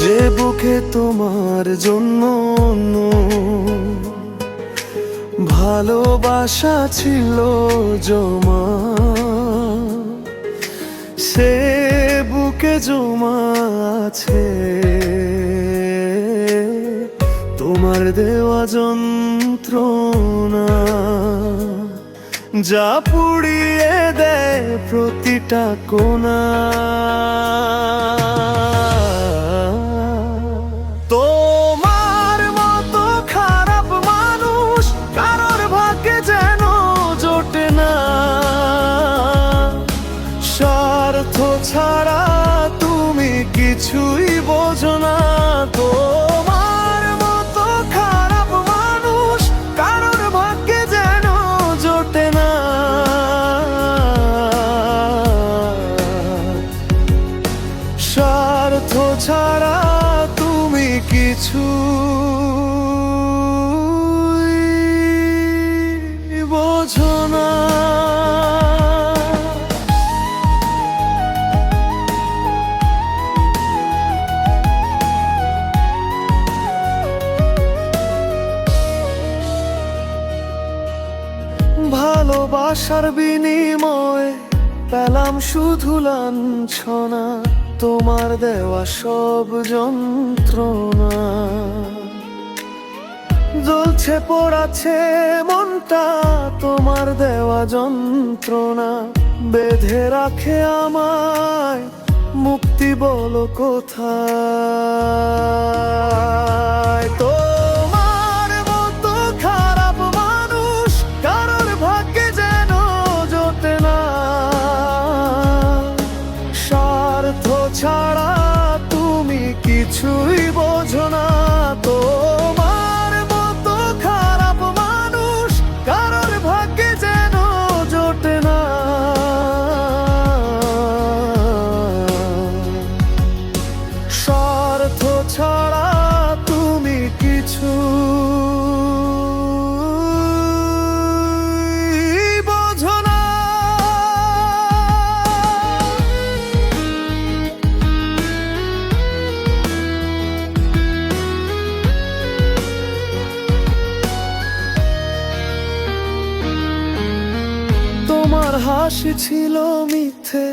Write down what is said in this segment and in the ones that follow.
যে বুকে তোমার জন্য ভালোবাসা ছিল জমা, সে বুকে জমা আছে তোমার দেওয়া যন্ত্রণা, যা পুড়িয়ে দেয় প্রতিটা কোণা। তোমার মতো খারাপ মানুষ কারোর ভাগ্যে যেন জোটে না, স্বার্থ ছাড়া তুমি কিছুই বোঝো না। তোমার মতো খারাপ মানুষ কারোর ভাগ্যে যেন জোটে না, স্বার্থ ছাড়া তুমি কিছুই বোঝো না। ভালোবাসার বিনিময়ে পেলাম শুধু লাঞ্ছনা, তোমার দেওয়া সব যন্ত্রণা। জ্বলছে পোড়াচ্ছে মনটা তোমার দেওয়া যন্ত্রণা, বেঁধে রাখে আমায় মুক্তি বলো কোথায়। তোমার মতো খারাপ মানুষ কারোর ভাগ্যে যেন জোটে না, স্বার্থ ছাড়া তুমি কিছুই বোঝো না। তোমার মতো খারাপ মানুষ কারোর ভাগ্যে যেন জোটে না, স্বার্থ ছাড়া তুমি কিছুই বোঝো না। তোমার হাসি ছিল মিথ্যে,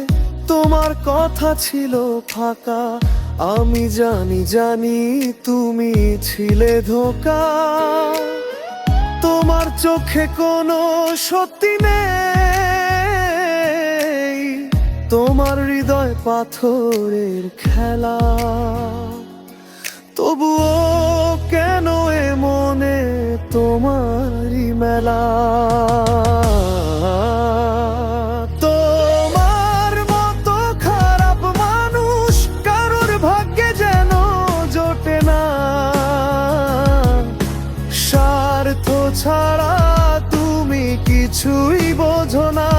তোমার কথা ছিল ফাঁকা, আমি জানি তুমি ছিলে ধোঁকা। তোমার চোখে কোনো সত্যি নেই, তোমার হৃদয় পাথরের খেলা, তবুও কেন এ মনে তোমারই মেলা। তোমার মতো খারাপ মানুষ কারোর ভাগ্যে যেন জোটে না, স্বার্থ ছাড়া তুমি কিছুই বোঝো না।